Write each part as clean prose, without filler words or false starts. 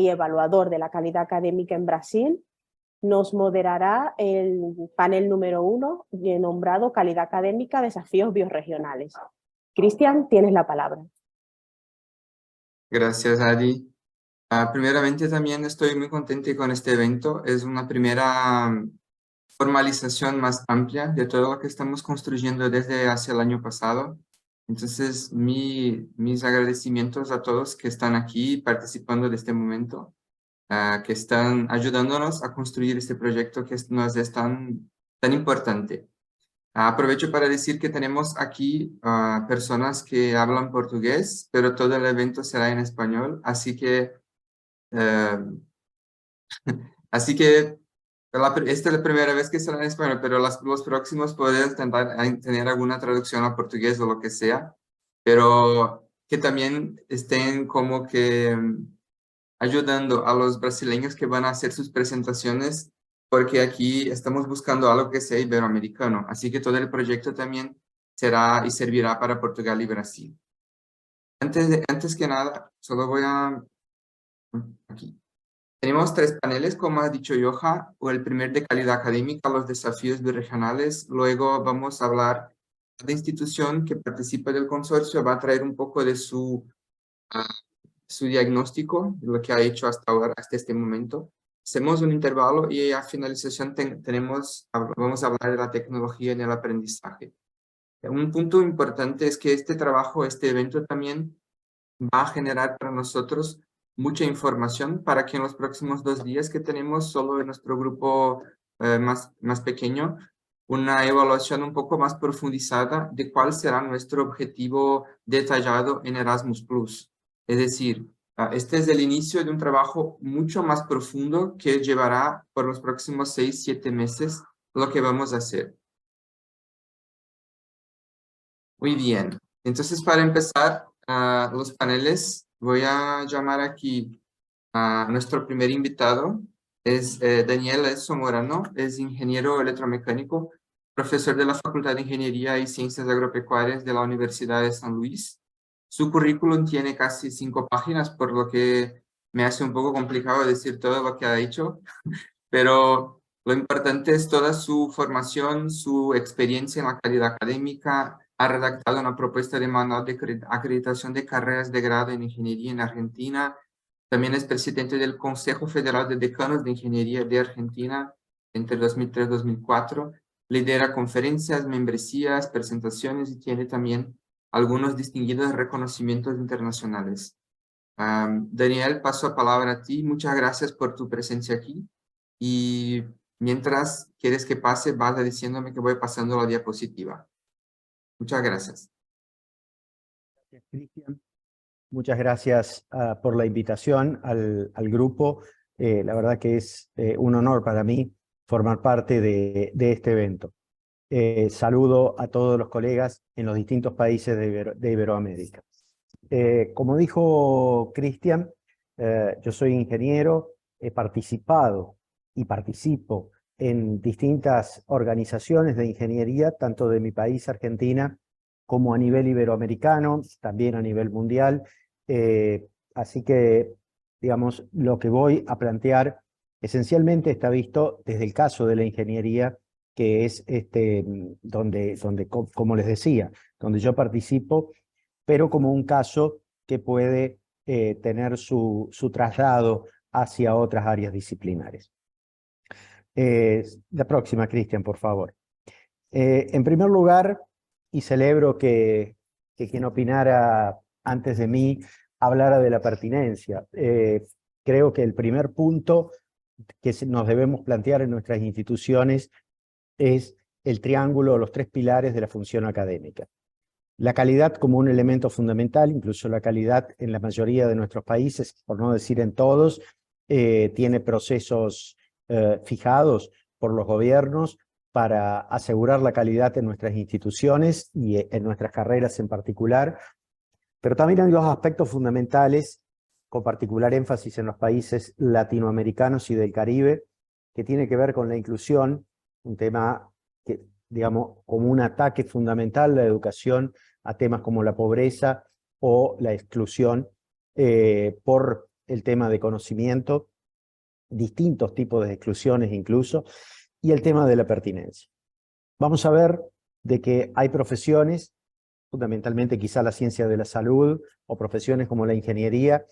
y evaluador de la calidad académica en Brasil, nos moderará el panel número 1 nombrado Calidad Académica, Desafíos Biorregionales. Cristian, tienes la palabra. Gracias, Adi. Primeramente, también estoy muy contento con este evento. Es una primera formalización más amplia de todo lo que estamos construyendo desde hace el año pasado. Entonces, mis agradecimientos a todos que están aquí participando de este momento, que están ayudándonos a construir este proyecto que nos es tan importante. Aprovecho para decir que tenemos aquí personas que hablan portugués, pero todo el evento será en español, así que esta es la primera vez que será en español, pero los próximos pueden intentar tener alguna traducción a portugués o lo que sea, pero que también estén como que ayudando a los brasileños que van a hacer sus presentaciones, porque aquí estamos buscando algo que sea iberoamericano, así que todo el proyecto también será y servirá para Portugal y Brasil. Antes que nada, solo voy a... Aquí. Tenemos 3 paneles, como ha dicho Joha, o el primer de calidad académica, los desafíos biregionales. Luego vamos a hablar de institución que participa del consorcio, va a traer un poco de su diagnóstico, de lo que ha hecho hasta ahora, hasta este momento. Hacemos un intervalo y a finalización vamos a hablar de la tecnología en el aprendizaje. Un punto importante es que este trabajo, este evento también va a generar para nosotros mucha información para que en los próximos 2 días que tenemos solo en nuestro grupo más pequeño, una evaluación un poco más profundizada de cuál será nuestro objetivo detallado en Erasmus+. Es decir, este es el inicio de un trabajo mucho más profundo que llevará por los próximos 6-7 meses lo que vamos a hacer. Muy bien. Entonces, para empezar los paneles, voy a llamar aquí a nuestro primer invitado. Es Daniel Edson Morano, es ingeniero electromecánico, profesor de la Facultad de Ingeniería y Ciencias Agropecuarias de la Universidad de San Luis. Su currículum tiene casi 5 páginas, por lo que me hace un poco complicado decir todo lo que ha hecho, pero lo importante es toda su formación, su experiencia en la calidad académica. Ha redactado una propuesta de manual de acreditación de carreras de grado en ingeniería en Argentina. También es presidente del Consejo Federal de Decanos de Ingeniería de Argentina entre 2003 y 2004. Lidera conferencias, membresías, presentaciones y tiene también algunos distinguidos reconocimientos internacionales. Daniel, paso la palabra a ti. Muchas gracias por tu presencia aquí. Y mientras quieres que pase, vas diciéndome que voy pasando la diapositiva. Muchas gracias. Gracias, Cristian. Muchas gracias por la invitación al grupo. La verdad que es un honor para mí formar parte de este evento. Saludo a todos los colegas en los distintos países de Iberoamérica. Como dijo Cristian, yo soy ingeniero, he participado y participo en distintas organizaciones de ingeniería, tanto de mi país, Argentina, como a nivel iberoamericano, también a nivel mundial. Así que, digamos, lo que voy a plantear esencialmente está visto desde el caso de la ingeniería, que es donde, como les decía, donde yo participo, pero como un caso que puede tener su traslado hacia otras áreas disciplinares. La próxima, Cristian, por favor. En primer lugar, y celebro que quien opinara antes de mí hablara de la pertinencia. Creo que el primer punto que nos debemos plantear en nuestras instituciones es el triángulo, los 3 pilares de la función académica. La calidad como un elemento fundamental, incluso la calidad en la mayoría de nuestros países, por no decir en todos, tiene procesos fijados por los gobiernos para asegurar la calidad en nuestras instituciones y en nuestras carreras en particular, pero también hay 2 aspectos fundamentales, con particular énfasis en los países latinoamericanos y del Caribe, que tiene que ver con la inclusión, un tema que, digamos, como un ataque fundamental la educación a temas como la pobreza o la exclusión por el tema de conocimiento, distintos tipos de exclusiones incluso, y el tema de la pertinencia. Vamos a ver de que hay profesiones, fundamentalmente quizá la ciencia de la salud o profesiones como la ingeniería,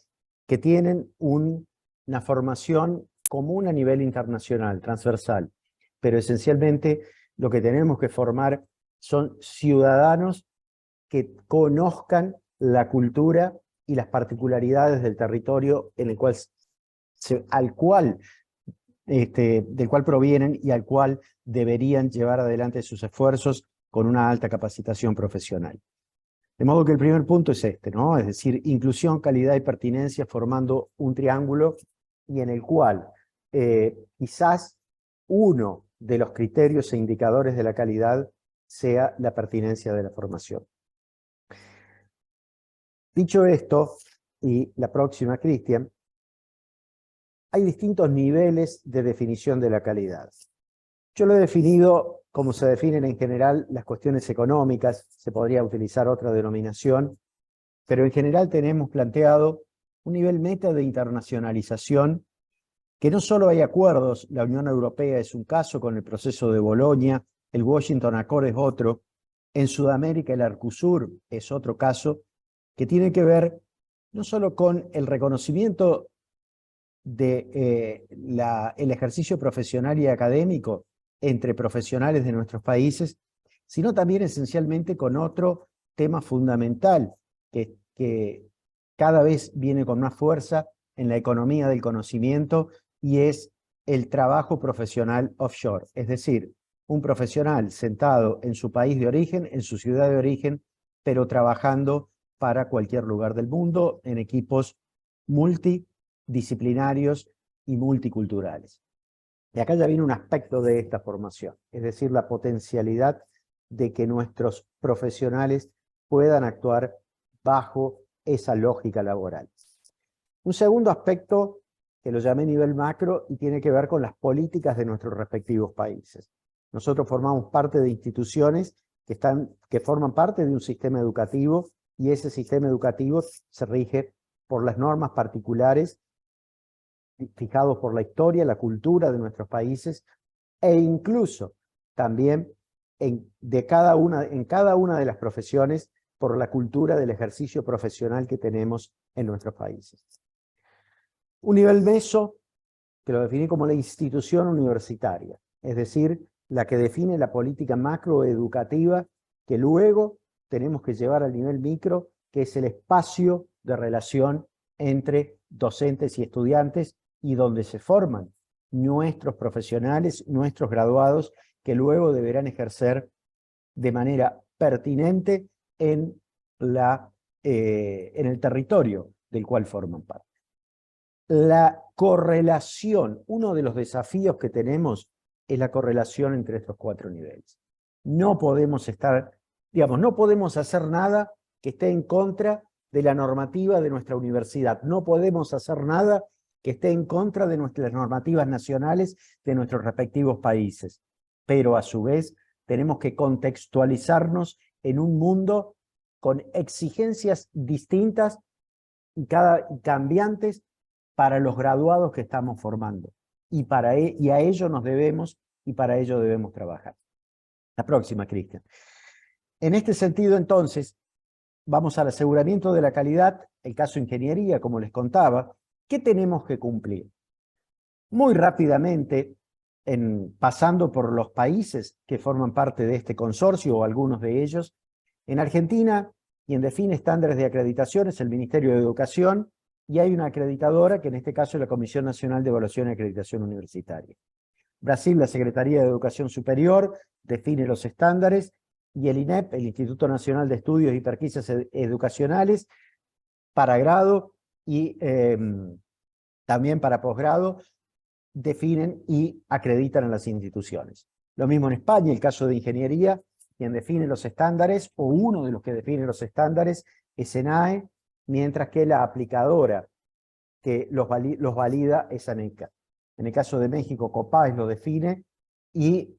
que tienen una formación común a nivel internacional, transversal, pero esencialmente lo que tenemos que formar son ciudadanos que conozcan la cultura y las particularidades del territorio en el cual del cual provienen y al cual deberían llevar adelante sus esfuerzos con una alta capacitación profesional. De modo que el primer punto es este, ¿no? Es decir, inclusión, calidad y pertinencia formando un triángulo y en el cual quizás uno de los criterios e indicadores de la calidad sea la pertinencia de la formación. Dicho esto, y la próxima, Cristian, hay distintos niveles de definición de la calidad. Yo lo he definido como se definen en general las cuestiones económicas, se podría utilizar otra denominación, pero en general tenemos planteado un nivel meta de internacionalización, que no solo hay acuerdos, la Unión Europea es un caso con el proceso de Bolonia, el Washington Accord es otro, en Sudamérica el Arcusur es otro caso, que tiene que ver no solo con el reconocimiento de el ejercicio profesional y académico entre profesionales de nuestros países, sino también esencialmente con otro tema fundamental que cada vez viene con más fuerza en la economía del conocimiento y es el trabajo profesional offshore, es decir, un profesional sentado en su país de origen, en su ciudad de origen, pero trabajando para cualquier lugar del mundo en equipos multidisciplinarios y multiculturales. Y acá ya viene un aspecto de esta formación, es decir, la potencialidad de que nuestros profesionales puedan actuar bajo esa lógica laboral. Un segundo aspecto que lo llamé nivel macro y tiene que ver con las políticas de nuestros respectivos países. Nosotros formamos parte de instituciones que forman parte de un sistema educativo y ese sistema educativo se rige por las normas particulares fijados por la historia, la cultura de nuestros países e incluso también en cada una de las profesiones por la cultura del ejercicio profesional que tenemos en nuestros países. Un nivel meso, que lo definí como la institución universitaria, es decir, la que define la política macroeducativa que luego tenemos que llevar al nivel micro, que es el espacio de relación entre docentes y estudiantes y donde se forman nuestros profesionales, nuestros graduados, que luego deberán ejercer de manera pertinente en el territorio del cual forman parte. La correlación, uno de los desafíos que tenemos es la correlación entre estos cuatro niveles. No podemos no podemos hacer nada que esté en contra de la normativa de nuestra universidad. No podemos hacer nada que esté en contra de nuestras normativas nacionales de nuestros respectivos países. Pero a su vez tenemos que contextualizarnos en un mundo con exigencias distintas y cambiantes para los graduados que estamos formando. Y a ello nos debemos y para ello debemos trabajar. La próxima, Cristian. En este sentido, entonces, vamos al aseguramiento de la calidad, el caso ingeniería, como les contaba. ¿Qué tenemos que cumplir? Muy rápidamente, pasando por los países que forman parte de este consorcio o algunos de ellos, en Argentina, quien define estándares de acreditación es el Ministerio de Educación y hay una acreditadora que en este caso es la Comisión Nacional de Evaluación y Acreditación Universitaria. Brasil, la Secretaría de Educación Superior, define los estándares y el INEP, el Instituto Nacional de Estudios y Pesquisas Educacionales, para grado y también para posgrado, definen y acreditan a las instituciones. Lo mismo en España, el caso de ingeniería, quien define los estándares, o uno de los que define los estándares, es SENAE, mientras que la aplicadora que los valida es ANECA. En el caso de México, COPAES lo define, y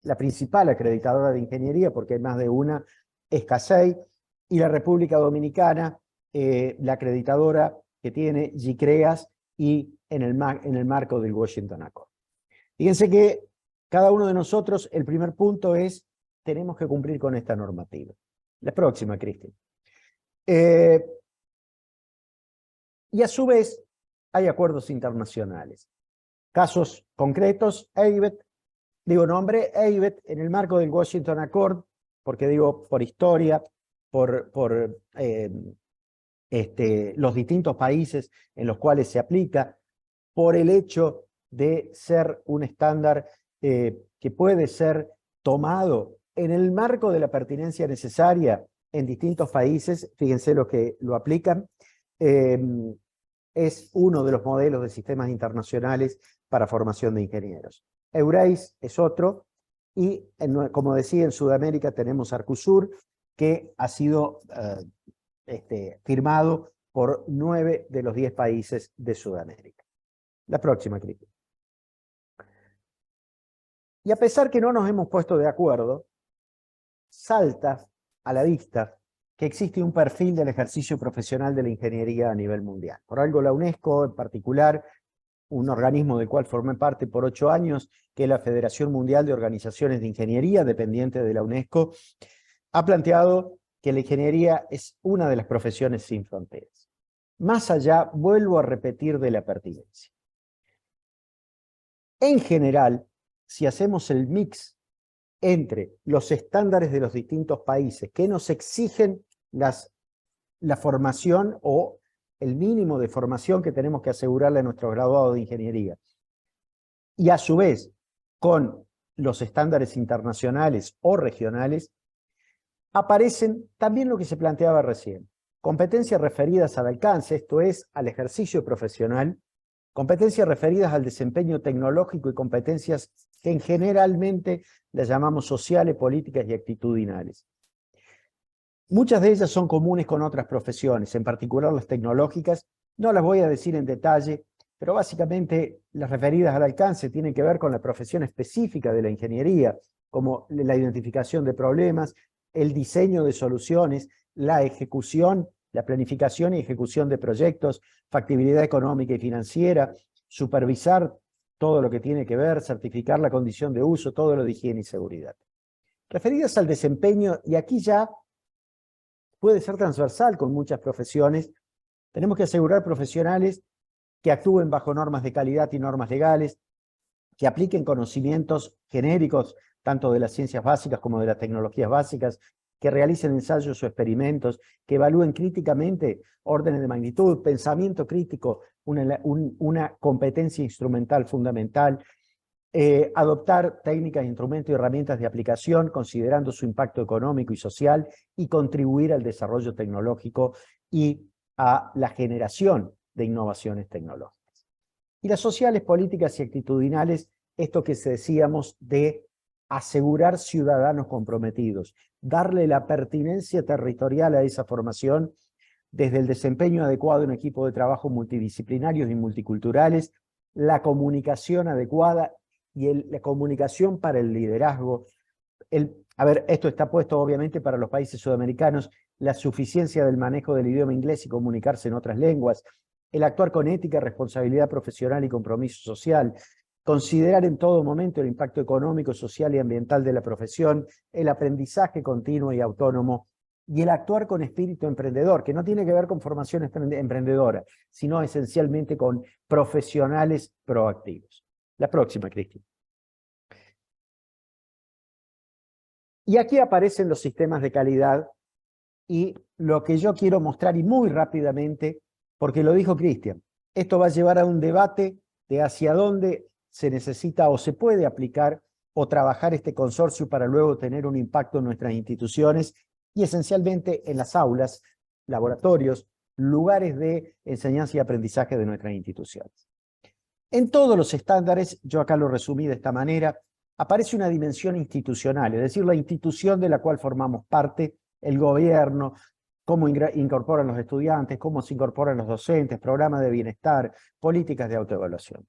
la principal acreditadora de ingeniería, porque hay más de una, es CASEI, y la República Dominicana, la acreditadora que tiene GCREAS y en el marco del Washington Accord. Fíjense que cada uno de nosotros, el primer punto es, tenemos que cumplir con esta normativa. La próxima, Cristian. Y a su vez, hay acuerdos internacionales. Casos concretos, EIBET, digo nombre, EIBET en el marco del Washington Accord, porque digo por historia, por los distintos países en los cuales se aplica, por el hecho de ser un estándar que puede ser tomado en el marco de la pertinencia necesaria en distintos países, fíjense los que lo aplican, es uno de los modelos de sistemas internacionales para formación de ingenieros. EURAIS es otro, y como decía, en Sudamérica tenemos Arcusur, que ha sido firmado por 9 de los 10 países de Sudamérica. La próxima, Cristian. Y a pesar que no nos hemos puesto de acuerdo, salta a la vista que existe un perfil del ejercicio profesional de la ingeniería a nivel mundial. Por algo la UNESCO en particular, un organismo del cual formé parte por 8 años, que es la Federación Mundial de Organizaciones de Ingeniería, dependiente de la UNESCO, ha planteado que la ingeniería es una de las profesiones sin fronteras. Más allá, vuelvo a repetir, de la pertinencia. En general, si hacemos el mix entre los estándares de los distintos países que nos exigen la formación o el mínimo de formación que tenemos que asegurarle a nuestros graduados de ingeniería, y a su vez con los estándares internacionales o regionales, aparecen también lo que se planteaba recién. Competencias referidas al alcance, esto es, al ejercicio profesional, competencias referidas al desempeño tecnológico y competencias que generalmente las llamamos sociales, políticas y actitudinales. Muchas de ellas son comunes con otras profesiones, en particular las tecnológicas. No las voy a decir en detalle, pero básicamente las referidas al alcance tienen que ver con la profesión específica de la ingeniería, como la identificación de problemas, el diseño de soluciones, la ejecución, la planificación y ejecución de proyectos, factibilidad económica y financiera, supervisar todo lo que tiene que ver, certificar la condición de uso, todo lo de higiene y seguridad. Referidas al desempeño, y aquí ya puede ser transversal con muchas profesiones, tenemos que asegurar profesionales que actúen bajo normas de calidad y normas legales, que apliquen conocimientos genéricos, tanto de las ciencias básicas como de las tecnologías básicas, que realicen ensayos o experimentos, que evalúen críticamente órdenes de magnitud, pensamiento crítico, una competencia instrumental fundamental, adoptar técnicas, instrumentos y herramientas de aplicación considerando su impacto económico y social y contribuir al desarrollo tecnológico y a la generación de innovaciones tecnológicas. Y las sociales, políticas y actitudinales, esto que decíamos de asegurar ciudadanos comprometidos, darle la pertinencia territorial a esa formación desde el desempeño adecuado en equipos de trabajo multidisciplinarios y multiculturales, la comunicación adecuada y la comunicación para el liderazgo. Esto está puesto obviamente para los países sudamericanos, la suficiencia del manejo del idioma inglés y comunicarse en otras lenguas, el actuar con ética, responsabilidad profesional y compromiso social, considerar en todo momento el impacto económico, social y ambiental de la profesión, el aprendizaje continuo y autónomo, y el actuar con espíritu emprendedor, que no tiene que ver con formación emprendedora, sino esencialmente con profesionales proactivos. La próxima, Cristian. Y aquí aparecen los sistemas de calidad y lo que yo quiero mostrar, y muy rápidamente, porque lo dijo Cristian, esto va a llevar a un debate de hacia dónde se necesita o se puede aplicar o trabajar este consorcio para luego tener un impacto en nuestras instituciones y esencialmente en las aulas, laboratorios, lugares de enseñanza y aprendizaje de nuestras instituciones. En todos los estándares, yo acá lo resumí de esta manera, aparece una dimensión institucional, es decir, la institución de la cual formamos parte, el gobierno, cómo incorporan los estudiantes, cómo se incorporan los docentes, programas de bienestar, políticas de autoevaluación.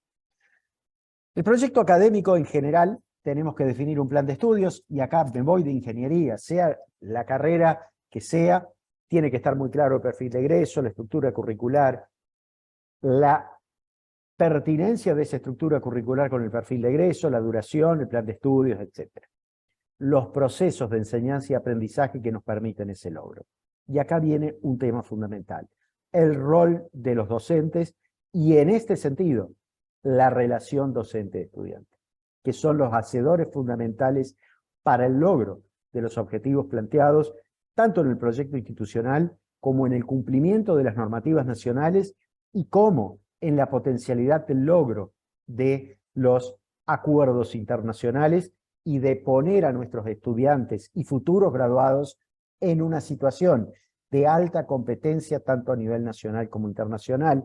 El proyecto académico en general, tenemos que definir un plan de estudios, y acá me voy de ingeniería, sea la carrera que sea, tiene que estar muy claro el perfil de egreso, la estructura curricular, la pertinencia de esa estructura curricular con el perfil de egreso, la duración, el plan de estudios, etc. Los procesos de enseñanza y aprendizaje que nos permiten ese logro. Y acá viene un tema fundamental, el rol de los docentes y en este sentido, la relación docente-estudiante, que son los hacedores fundamentales para el logro de los objetivos planteados, tanto en el proyecto institucional como en el cumplimiento de las normativas nacionales y como en la potencialidad del logro de los acuerdos internacionales y de poner a nuestros estudiantes y futuros graduados en una situación de alta competencia tanto a nivel nacional como internacional,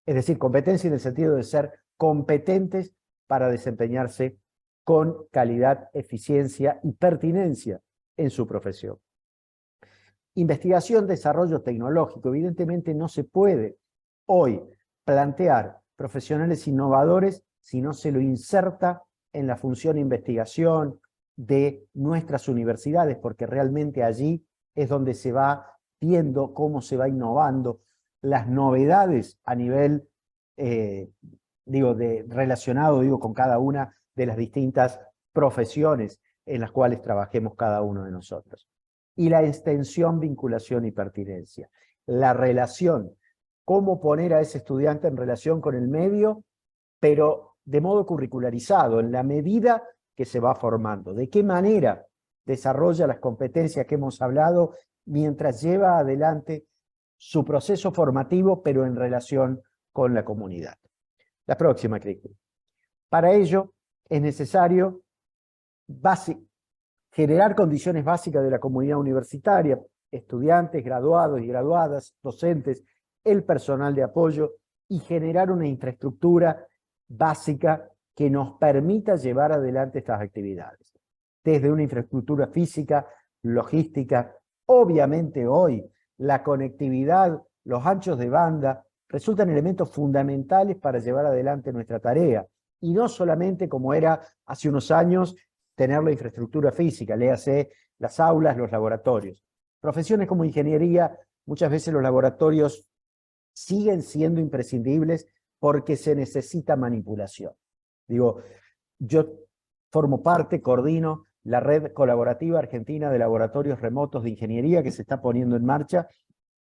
es decir, competencia en el sentido de ser competentes para desempeñarse con calidad, eficiencia y pertinencia en su profesión. Investigación, desarrollo tecnológico. Evidentemente no se puede hoy plantear profesionales innovadores si no se lo inserta en la función de investigación de nuestras universidades, porque realmente allí es donde se va viendo cómo se va innovando las novedades a nivel, relacionado con cada una de las distintas profesiones en las cuales trabajemos cada uno de nosotros. Y la extensión, vinculación y pertinencia. La relación, cómo poner a ese estudiante en relación con el medio, pero de modo curricularizado, en la medida que se va formando. ¿De qué manera desarrolla las competencias que hemos hablado mientras lleva adelante su proceso formativo, pero en relación con la comunidad? La próxima, Cristian. Para ello es necesario generar condiciones básicas de la comunidad universitaria, estudiantes, graduados y graduadas, docentes, el personal de apoyo, y generar una infraestructura básica que nos permita llevar adelante estas actividades. Desde una infraestructura física, logística, obviamente hoy la conectividad, los anchos de banda, resultan elementos fundamentales para llevar adelante nuestra tarea. Y no solamente como era hace unos años, tener la infraestructura física, léase las aulas, los laboratorios. Profesiones como ingeniería, muchas veces los laboratorios siguen siendo imprescindibles porque se necesita manipulación. Yo formo parte, coordino la red colaborativa argentina de laboratorios remotos de ingeniería que se está poniendo en marcha,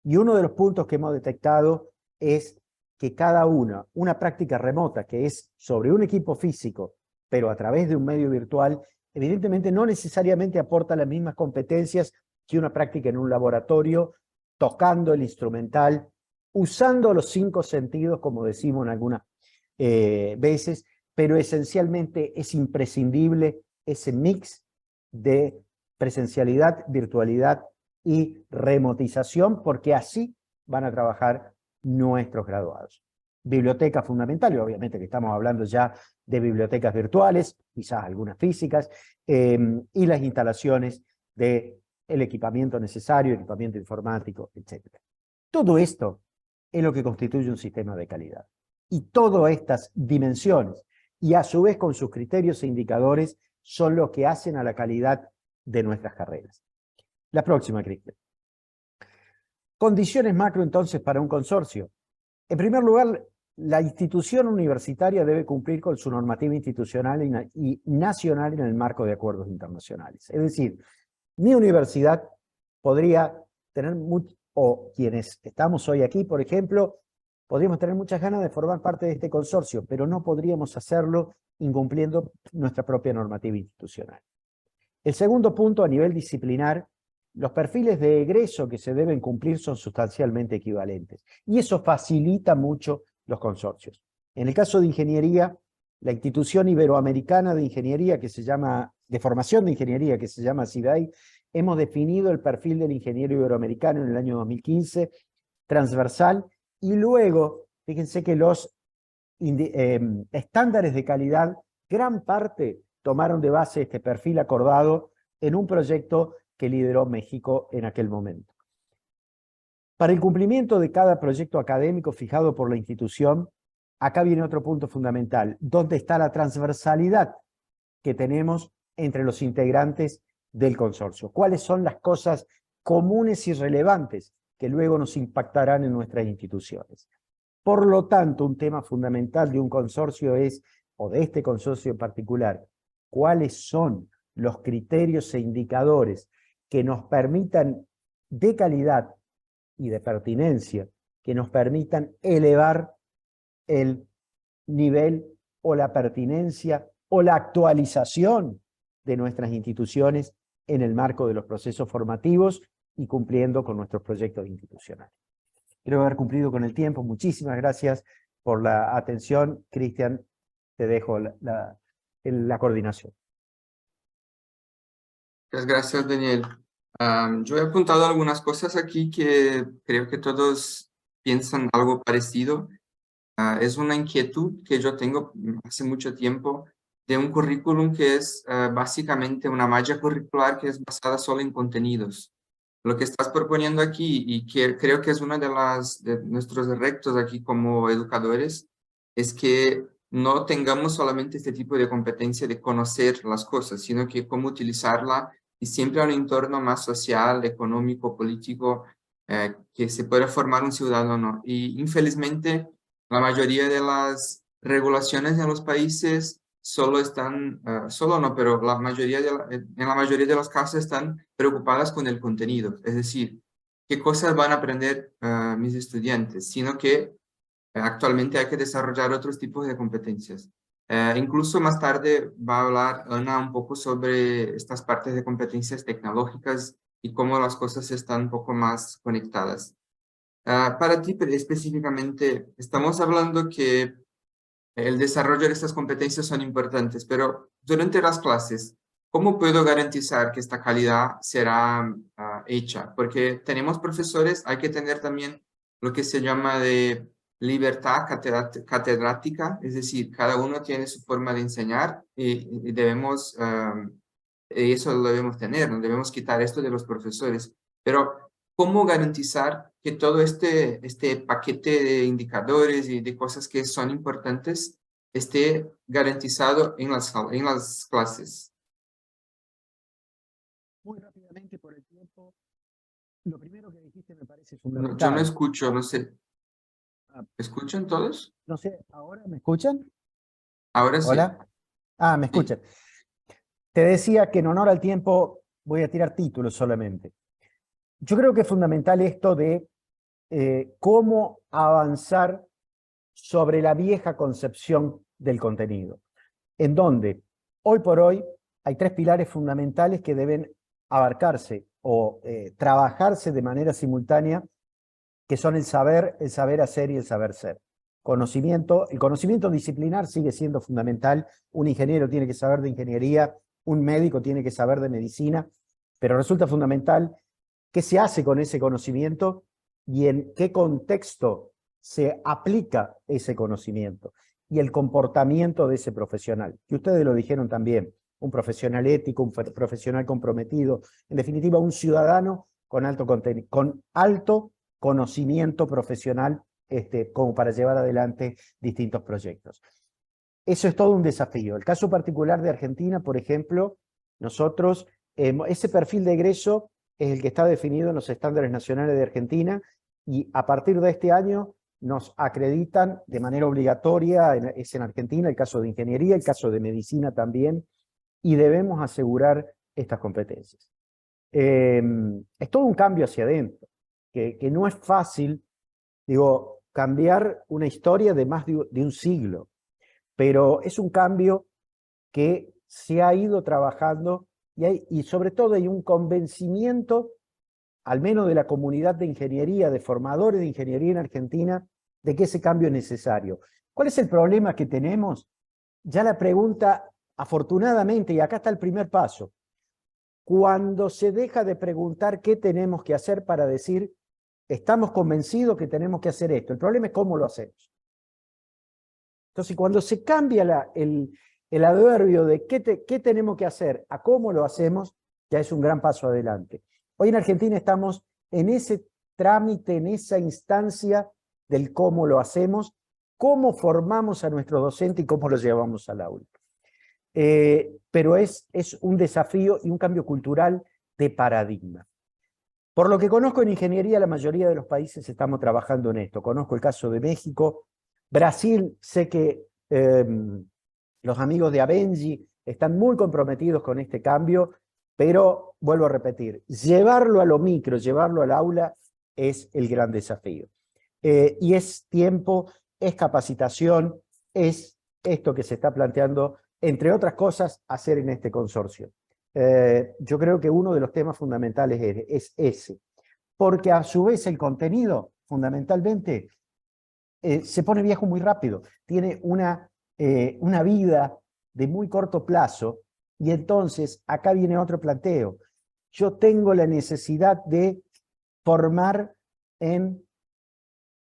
y uno de los puntos que hemos detectado es que cada una práctica remota que es sobre un equipo físico, pero a través de un medio virtual, evidentemente no necesariamente aporta las mismas competencias que una práctica en un laboratorio, tocando el instrumental, usando los 5 sentidos, como decimos en algunas veces, pero esencialmente es imprescindible ese mix de presencialidad, virtualidad y remotización, porque así van a trabajar nuestros graduados. Biblioteca fundamental, y obviamente que estamos hablando ya de bibliotecas virtuales, quizás algunas físicas, y las instalaciones del equipamiento necesario, equipamiento informático, etc. Todo esto es lo que constituye un sistema de calidad. Y todas estas dimensiones, y a su vez con sus criterios e indicadores, son lo que hacen a la calidad de nuestras carreras. La próxima, Cristian. Condiciones macro, entonces, para un consorcio. En primer lugar, la institución universitaria debe cumplir con su normativa institucional y nacional en el marco de acuerdos internacionales. Es decir, mi universidad podría tener, o quienes estamos hoy aquí, por ejemplo, podríamos tener muchas ganas de formar parte de este consorcio, pero no podríamos hacerlo incumpliendo nuestra propia normativa institucional. El segundo punto, a nivel disciplinar, los perfiles de egreso que se deben cumplir son sustancialmente equivalentes, y eso facilita mucho los consorcios. En el caso de ingeniería, la institución iberoamericana de ingeniería, de formación de ingeniería, que se llama CIDAI, hemos definido el perfil del ingeniero iberoamericano en el año 2015, transversal, y luego, fíjense que los estándares de calidad, gran parte tomaron de base este perfil acordado en un proyecto que lideró México en aquel momento. Para el cumplimiento de cada proyecto académico fijado por la institución, acá viene otro punto fundamental, ¿dónde está la transversalidad que tenemos entre los integrantes del consorcio? ¿Cuáles son las cosas comunes y relevantes que luego nos impactarán en nuestras instituciones? Por lo tanto, un tema fundamental de un consorcio es, o de este consorcio en particular, cuáles son los criterios e indicadores que nos permitan de calidad y de pertinencia, que nos permitan elevar el nivel o la pertinencia o la actualización de nuestras instituciones en el marco de los procesos formativos y cumpliendo con nuestros proyectos institucionales. Creo haber cumplido con el tiempo. Muchísimas gracias por la atención. Cristian, te dejo la coordinación. Muchas gracias, Daniel. Yo he apuntado algunas cosas aquí que creo que todos piensan algo parecido. Es una inquietud que yo tengo hace mucho tiempo de un currículum que es básicamente una malla curricular que es basada solo en contenidos. Lo que estás proponiendo aquí, y que creo que es uno de nuestros retos aquí como educadores, es que no tengamos solamente este tipo de competencia de conocer las cosas, sino que cómo utilizarla y siempre a un entorno más social, económico, político, que se pueda formar un ciudadano. Y infelizmente, la mayoría de las regulaciones en los países solo están, solo no, pero la mayoría en la mayoría de los casos están preocupadas con el contenido, es decir, qué cosas van a aprender mis estudiantes, sino que actualmente hay que desarrollar otros tipos de competencias. Incluso más tarde va a hablar Ana un poco sobre estas partes de competencias tecnológicas y cómo las cosas están un poco más conectadas. Para ti específicamente, estamos hablando que el desarrollo de estas competencias son importantes, pero durante las clases, ¿cómo puedo garantizar que esta calidad será hecha? Porque tenemos profesores, hay que tener también lo que se llama de libertad catedrática, es decir, cada uno tiene su forma de enseñar y debemos, eso lo debemos tener, no debemos quitar esto de los profesores. Pero, ¿cómo garantizar que todo este paquete de indicadores y de cosas que son importantes esté garantizado en las clases? Muy rápidamente por el tiempo, lo primero que dijiste me parece Yo fundamental. no escucho, no sé. Ah, ¿Escuchan todos? no sé, ¿ahora me escuchan? Ahora sí. ¿Hola? Ah, me Sí. escuchan. Te decía que en honor al tiempo voy a tirar títulos solamente. Yo creo que es fundamental esto de cómo avanzar sobre la vieja concepción del contenido, en donde hoy por hoy hay tres pilares fundamentales que deben abarcarse o trabajarse de manera simultánea, que son el saber hacer y el saber ser. El conocimiento disciplinar sigue siendo fundamental. Un ingeniero tiene que saber de ingeniería, un médico tiene que saber de medicina, pero resulta fundamental qué se hace con ese conocimiento y en qué contexto se aplica ese conocimiento y el comportamiento de ese profesional. Y ustedes lo dijeron también, un profesional ético, un profesional comprometido, en definitiva un ciudadano con alto conocimiento profesional como para llevar adelante distintos proyectos. Eso es todo un desafío. El caso particular de Argentina, por ejemplo, nosotros, ese perfil de egreso es el que está definido en los estándares nacionales de Argentina y a partir de este año nos acreditan de manera obligatoria, es en Argentina el caso de ingeniería, el caso de medicina también, y debemos asegurar estas competencias. Es todo un cambio hacia adentro, que no es fácil, digo, cambiar una historia de más de un siglo, pero es un cambio que se ha ido trabajando y sobre todo hay un convencimiento, al menos de la comunidad de ingeniería, de formadores de ingeniería en Argentina, de que ese cambio es necesario. ¿Cuál es el problema que tenemos? Ya la pregunta, afortunadamente, y acá está el primer paso, cuando se deja de preguntar qué tenemos que hacer para decir, estamos convencidos que tenemos que hacer esto. El problema es cómo lo hacemos. Entonces, cuando se cambia el adverbio de qué tenemos que hacer a cómo lo hacemos, ya es un gran paso adelante. Hoy en Argentina estamos en ese trámite, en esa instancia del cómo lo hacemos, cómo formamos a nuestros docentes y cómo los llevamos al aula. Pero es un desafío y un cambio cultural de paradigma. Por lo que conozco en ingeniería, la mayoría de los países estamos trabajando en esto. Conozco el caso de México, Brasil, sé que los amigos de Abenji están muy comprometidos con este cambio, pero vuelvo a repetir, llevarlo a lo micro, llevarlo al aula es el gran desafío. Y es tiempo, es capacitación, es esto que se está planteando, entre otras cosas, hacer en este consorcio. Yo creo que uno de los temas fundamentales es ese, porque a su vez el contenido, fundamentalmente, se pone viejo muy rápido, tiene una vida de muy corto plazo, y entonces acá viene otro planteo. Yo tengo la necesidad de formar en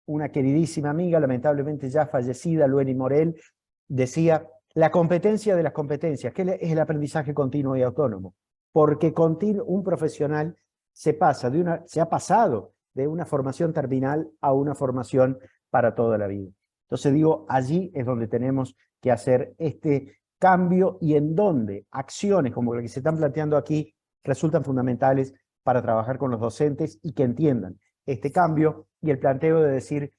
una queridísima amiga, lamentablemente ya fallecida, Lueni Morel, decía, la competencia de las competencias, que es el aprendizaje continuo y autónomo, porque un profesional se ha pasado de una formación terminal a una formación para toda la vida. Entonces digo, allí es donde tenemos que hacer este cambio y en donde acciones como las que se están planteando aquí resultan fundamentales para trabajar con los docentes y que entiendan este cambio y el planteo de decir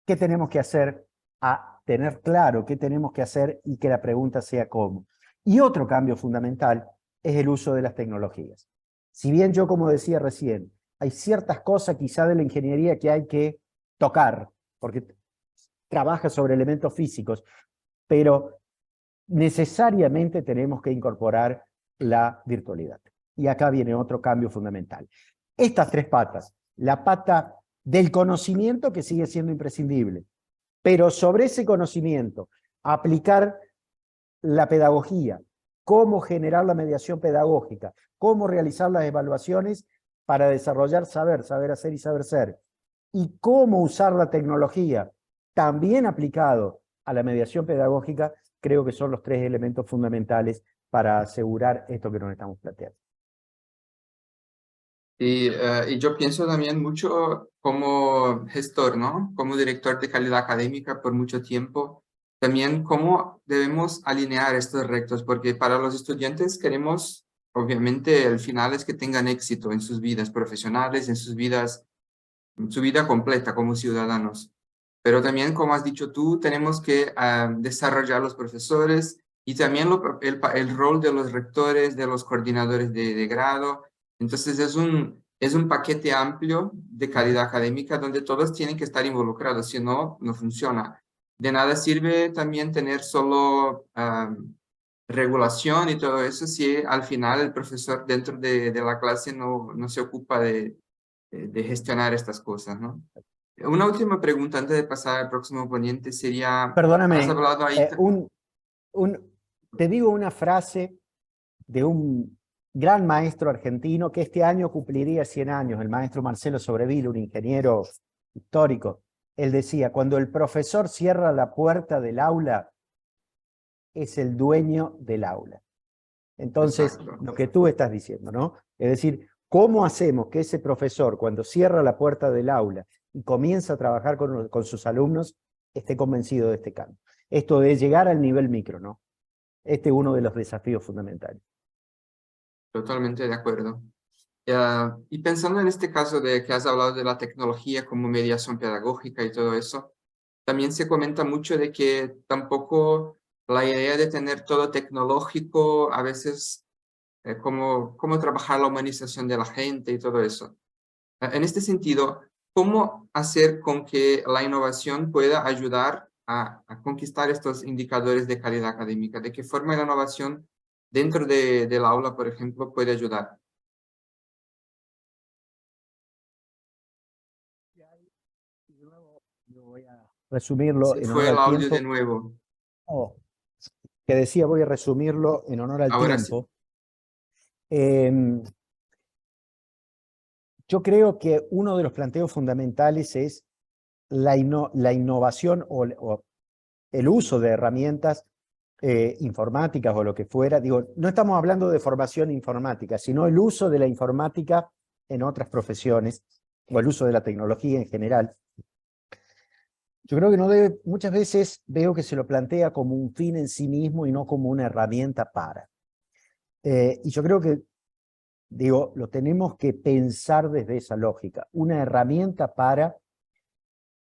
qué tenemos que hacer, a tener claro qué tenemos que hacer y que la pregunta sea cómo. Y otro cambio fundamental es el uso de las tecnologías. Si bien yo, como decía recién, hay ciertas cosas quizá de la ingeniería que hay que tocar, porque trabaja sobre elementos físicos, pero necesariamente tenemos que incorporar la virtualidad. Y acá viene otro cambio fundamental. Estas tres patas, la pata del conocimiento que sigue siendo imprescindible, pero sobre ese conocimiento aplicar la pedagogía, cómo generar la mediación pedagógica, cómo realizar las evaluaciones para desarrollar saber hacer y saber ser, y cómo usar la tecnología también aplicado a la mediación pedagógica, creo que son los tres elementos fundamentales para asegurar esto que nos estamos planteando. Y yo pienso también mucho como gestor, ¿no? Como director de calidad académica por mucho tiempo, también cómo debemos alinear estos retos, porque para los estudiantes queremos, obviamente, el final es que tengan éxito en sus vidas profesionales, en sus vidas, en su vida completa como ciudadanos. Pero también, como has dicho tú, tenemos que desarrollar los profesores y también el rol de los rectores, de los coordinadores de grado. Entonces es un paquete amplio de calidad académica donde todos tienen que estar involucrados, si no, no funciona. De nada sirve también tener solo regulación y todo eso si al final el profesor dentro de la clase no se ocupa de gestionar estas cosas, ¿no? Una última pregunta antes de pasar al próximo ponente sería, has Perdóname, hablado ahí... te digo una frase de un gran maestro argentino que este año cumpliría 100 años, el maestro Marcelo Sobreville, un ingeniero histórico. Él decía, cuando el profesor cierra la puerta del aula, es el dueño del aula. Entonces, Exacto. lo que tú estás diciendo, ¿no? Es decir, ¿cómo hacemos que ese profesor, cuando cierra la puerta del aula y comienza a trabajar con sus alumnos, esté convencido de este cambio? Esto de llegar al nivel micro, ¿no? Este es uno de los desafíos fundamentales. Totalmente de acuerdo. Y pensando en este caso de que has hablado de la tecnología como mediación pedagógica y todo eso, también se comenta mucho de que tampoco la idea de tener todo tecnológico, a veces cómo trabajar la humanización de la gente y todo eso. En este sentido, ¿cómo hacer con que la innovación pueda ayudar a conquistar estos indicadores de calidad académica? ¿De qué forma la innovación dentro del aula, por ejemplo, puede ayudar? Voy a resumirlo Se en fue honor el al audio tiempo. de nuevo. Oh, que decía, voy a resumirlo en honor al Ahora sí. tiempo. Yo creo que uno de los planteos fundamentales es la innovación o el uso de herramientas informáticas o lo que fuera. Digo, no estamos hablando de formación informática, sino el uso de la informática en otras profesiones o el uso de la tecnología en general. Yo creo que no debe, muchas veces veo que se lo plantea como un fin en sí mismo y no como una herramienta para. Y yo creo que Digo, lo tenemos que pensar desde esa lógica, una herramienta para,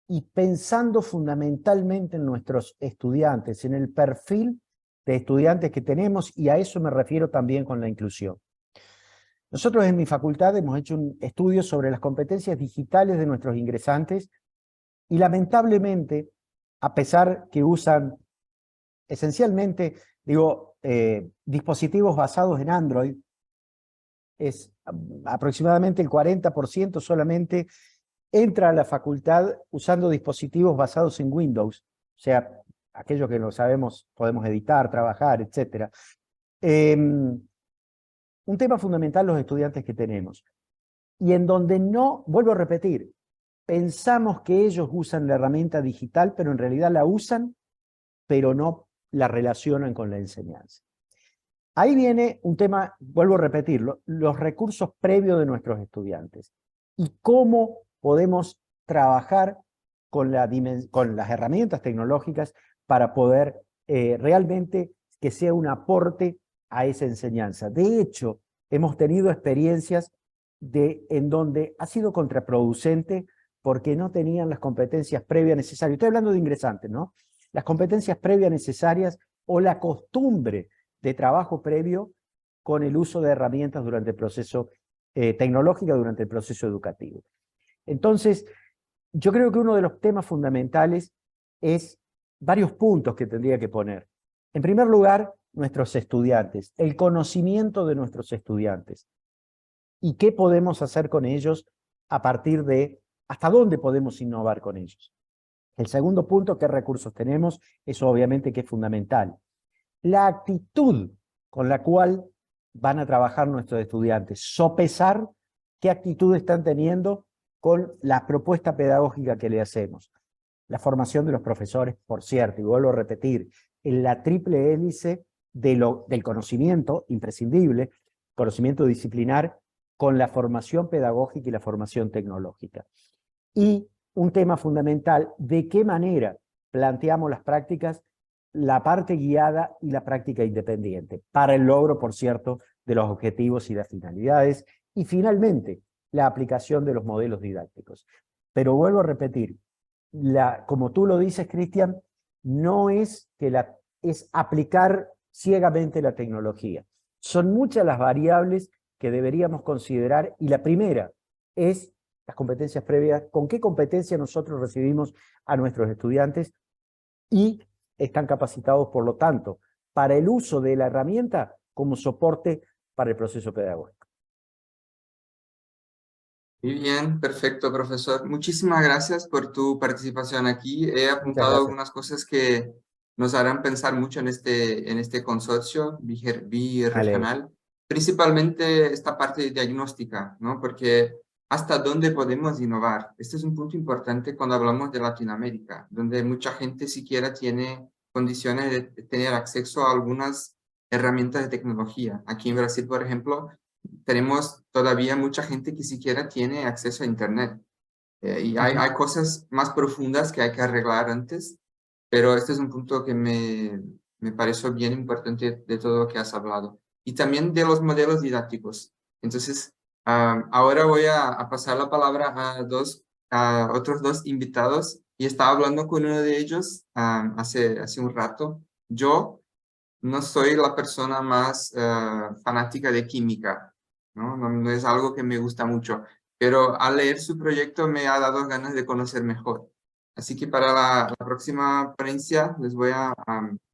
y pensando fundamentalmente en nuestros estudiantes, en el perfil de estudiantes que tenemos, y a eso me refiero también con la inclusión. Nosotros en mi facultad hemos hecho un estudio sobre las competencias digitales de nuestros ingresantes y lamentablemente, a pesar que usan esencialmente, digo, dispositivos basados en Android, es aproximadamente el 40% solamente entra a la facultad usando dispositivos basados en Windows, o sea, aquello que lo sabemos, podemos editar, trabajar, etc. Un tema fundamental los estudiantes que tenemos, y en donde no, vuelvo a repetir, pensamos que ellos usan la herramienta digital, pero en realidad la usan, pero no la relacionan con la enseñanza. Ahí viene un tema, vuelvo a repetirlo, los recursos previos de nuestros estudiantes y cómo podemos trabajar con las herramientas tecnológicas para poder realmente que sea un aporte a esa enseñanza. De hecho, hemos tenido experiencias en donde ha sido contraproducente porque no tenían las competencias previas necesarias. Estoy hablando de ingresantes, ¿no? Las competencias previas necesarias o la costumbre de trabajo previo con el uso de herramientas durante el proceso tecnológico, durante el proceso educativo. Entonces, yo creo que uno de los temas fundamentales es varios puntos que tendría que poner. En primer lugar, nuestros estudiantes, el conocimiento de nuestros estudiantes y qué podemos hacer con ellos a partir de hasta dónde podemos innovar con ellos. El segundo punto, qué recursos tenemos, eso obviamente que es fundamental. La actitud con la cual van a trabajar nuestros estudiantes, sopesar qué actitud están teniendo con la propuesta pedagógica que le hacemos. La formación de los profesores, por cierto, y vuelvo a repetir, en la triple hélice del conocimiento imprescindible, conocimiento disciplinar, con la formación pedagógica y la formación tecnológica. Y un tema fundamental, de qué manera planteamos las prácticas, la parte guiada y la práctica independiente, para el logro, por cierto, de los objetivos y las finalidades, y finalmente, la aplicación de los modelos didácticos. Pero vuelvo a repetir, como tú lo dices, Cristian, no es es aplicar ciegamente la tecnología. Son muchas las variables que deberíamos considerar, y la primera es las competencias previas, con qué competencia nosotros recibimos a nuestros estudiantes y están capacitados, por lo tanto, para el uso de la herramienta como soporte para el proceso pedagógico. Muy bien, perfecto, profesor. Muchísimas gracias por tu participación aquí. He apuntado algunas cosas que nos harán pensar mucho en este consorcio birregional. Principalmente esta parte diagnóstica, ¿no? Porque ¿hasta dónde podemos innovar? Este es un punto importante cuando hablamos de Latinoamérica, donde mucha gente siquiera tiene condiciones de tener acceso a algunas herramientas de tecnología. Aquí en Brasil, por ejemplo, tenemos todavía mucha gente que siquiera tiene acceso a Internet. Y hay cosas más profundas que hay que arreglar antes, pero este es un punto que me pareció bien importante de todo lo que has hablado. Y también de los modelos didácticos. Entonces, ahora voy a pasar la palabra a otros dos invitados, y estaba hablando con uno de ellos hace un rato. Yo no soy la persona más fanática de química, ¿no? No es algo que me gusta mucho, pero al leer su proyecto me ha dado ganas de conocer mejor. Así que para la próxima ponencia les voy a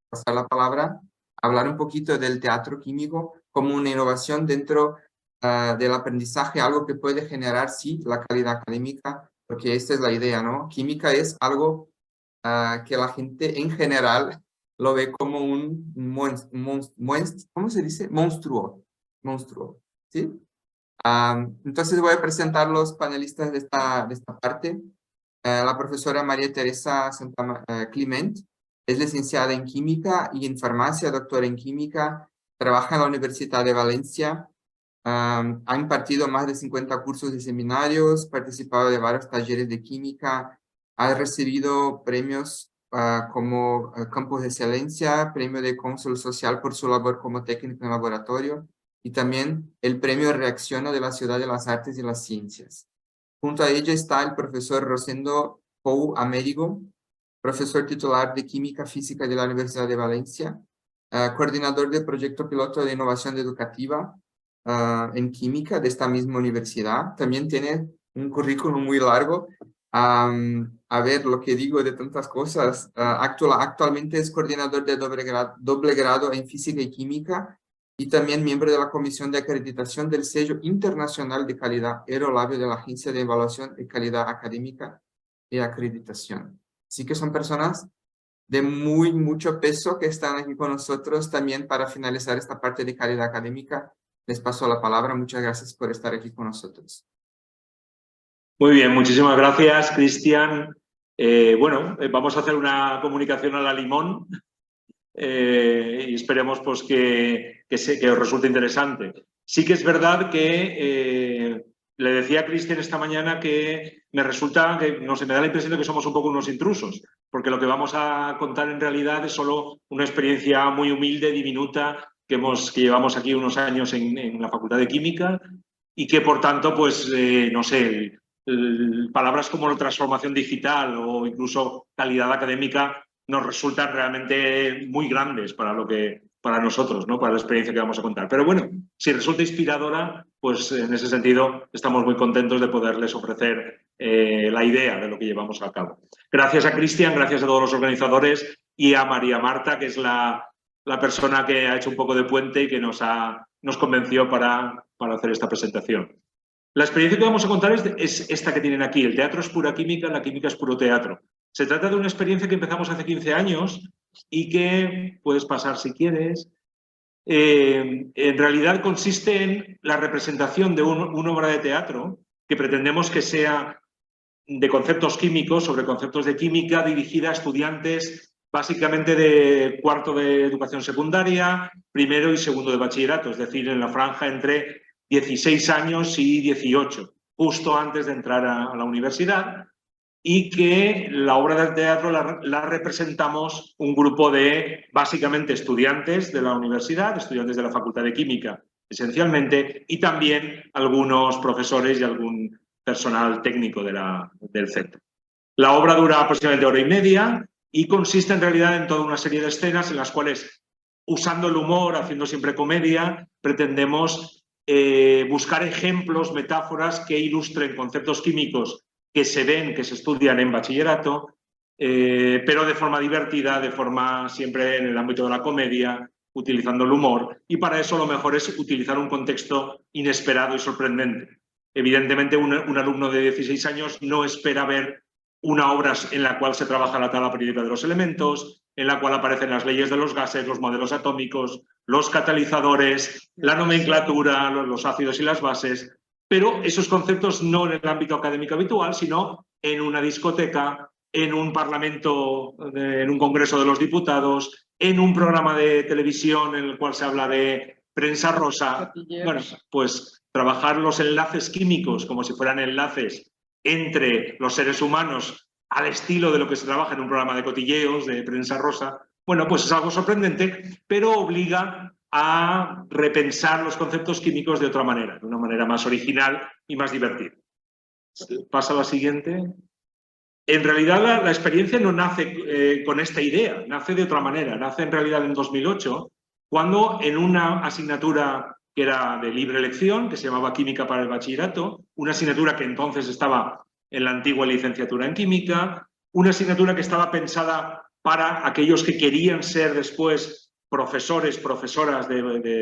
pasar la palabra, hablar un poquito del teatro químico como una innovación dentro del aprendizaje, algo que puede generar, sí, la calidad académica, porque esta es la idea, ¿no? Química es algo que la gente en general lo ve como un ¿cómo se dice? Monstruo, ¿sí? Entonces voy a presentar los panelistas de esta parte. La profesora María Teresa Clement es licenciada en Química y en Farmacia, doctora en Química, trabaja en la Universidad de Valencia, ha impartido más de 50 cursos y seminarios, participado de varios talleres de química, ha recibido premios como Campus de Excelencia, Premio de Cónsul Social por su labor como técnico en laboratorio, y también el Premio Reacciona de la Ciudad de las Artes y las Ciencias. Junto a ella está el profesor Rosendo Pou Amérigo, profesor titular de Química Física de la Universidad de Valencia, coordinador del proyecto piloto de innovación educativa en química de esta misma universidad. También tiene un currículum muy largo. A ver lo que digo de tantas cosas. Actualmente es coordinador de doble grado en física y química y también miembro de la Comisión de Acreditación del Sello Internacional de Calidad Aerolabio de la Agencia de Evaluación de Calidad Académica y Acreditación. Así que son personas de mucho peso que están aquí con nosotros. También para finalizar esta parte de calidad académica, les paso la palabra. Muchas gracias por estar aquí con nosotros. Muy bien, muchísimas gracias, Cristian. Vamos a hacer una comunicación a la limón y esperemos pues, que os resulte interesante. Sí que es verdad que le decía a Cristian esta mañana que me resulta, no sé, me da la impresión de que somos un poco unos intrusos, porque lo que vamos a contar en realidad es solo una experiencia muy humilde, diminuta, que llevamos aquí unos años en la Facultad de Química y que, por tanto, pues, no sé, palabras como transformación digital o incluso calidad académica nos resultan realmente muy grandes para nosotros, ¿no? Para la experiencia que vamos a contar. Pero bueno, si resulta inspiradora, pues en ese sentido estamos muy contentos de poderles ofrecer la idea de lo que llevamos a cabo. Gracias a Cristian, gracias a todos los organizadores y a María Marta, que es la persona que ha hecho un poco de puente y que nos convenció para hacer esta presentación. La experiencia que vamos a contar es esta que tienen aquí. El teatro es pura química, la química es puro teatro. Se trata de una experiencia que empezamos hace 15 años y que puedes pasar si quieres. En realidad consiste en la representación de una obra de teatro que pretendemos que sea de conceptos químicos, sobre conceptos de química, dirigida a estudiantes básicamente de cuarto de educación secundaria, primero y segundo de bachillerato, es decir, en la franja entre 16 años y 18, justo antes de entrar a la universidad, y que la obra de teatro la representamos un grupo de, básicamente, estudiantes de la universidad, estudiantes de la Facultad de Química, esencialmente, y también algunos profesores y algún personal técnico del centro. La obra dura aproximadamente 1 hora y media y consiste en realidad en toda una serie de escenas en las cuales, usando el humor, haciendo siempre comedia, pretendemos buscar ejemplos, metáforas que ilustren conceptos químicos que se ven, que se estudian en bachillerato, pero de forma divertida, de forma siempre en el ámbito de la comedia, utilizando el humor. Y para eso lo mejor es utilizar un contexto inesperado y sorprendente. Evidentemente, un alumno de 16 años no espera ver una obra en la cual se trabaja la tabla periódica de los elementos, en la cual aparecen las leyes de los gases, los modelos atómicos, los catalizadores, la nomenclatura, los ácidos y las bases, pero esos conceptos no en el ámbito académico habitual, sino en una discoteca, en un parlamento, en un congreso de los diputados, en un programa de televisión en el cual se habla de prensa rosa. Bueno, pues trabajar los enlaces químicos como si fueran enlaces entre los seres humanos al estilo de lo que se trabaja en un programa de cotilleos, de prensa rosa, bueno, pues es algo sorprendente, pero obliga a repensar los conceptos químicos de otra manera, de una manera más original y más divertida. Pasa a la siguiente. En realidad la experiencia no nace con esta idea, nace de otra manera. Nace en realidad en 2008, cuando en una asignatura que era de libre elección, que se llamaba Química para el Bachillerato, una asignatura que entonces estaba en la antigua licenciatura en Química, una asignatura que estaba pensada para aquellos que querían ser después profesores, profesoras de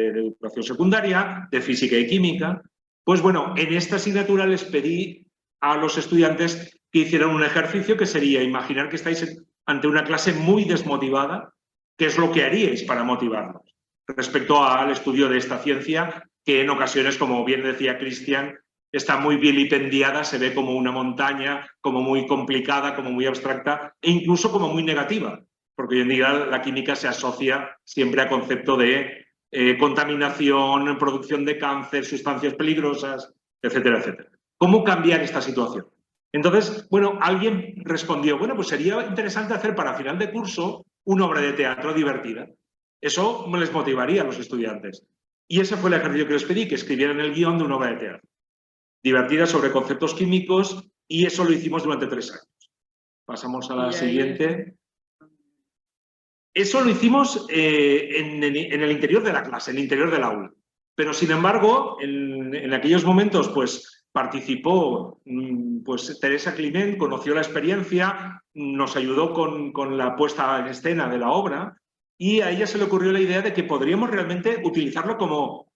educación secundaria, de física y química. Pues bueno, en esta asignatura les pedí a los estudiantes que hicieran un ejercicio que sería imaginar que estáis ante una clase muy desmotivada, ¿qué es lo que haríais para motivarlos? Respecto al estudio de esta ciencia, que en ocasiones, como bien decía Cristian, está muy vilipendiada, se ve como una montaña, como muy complicada, como muy abstracta e incluso como muy negativa, porque hoy en día la química se asocia siempre a concepto de contaminación, producción de cáncer, sustancias peligrosas, etcétera, etcétera. ¿Cómo cambiar esta situación? Entonces, bueno, alguien respondió, bueno, pues sería interesante hacer para final de curso una obra de teatro divertida. Eso les motivaría a los estudiantes. Y ese fue el ejercicio que les pedí, que escribieran el guión de una obra de teatro, divertida sobre conceptos químicos, y eso lo hicimos durante 3 años. Pasamos a la siguiente. Eso lo hicimos en el interior de la clase, en el interior del aula. Pero, sin embargo, en aquellos momentos, pues, participó pues, Teresa Climent, conoció la experiencia, nos ayudó con la puesta en escena de la obra, y a ella se le ocurrió la idea de que podríamos realmente utilizarlo como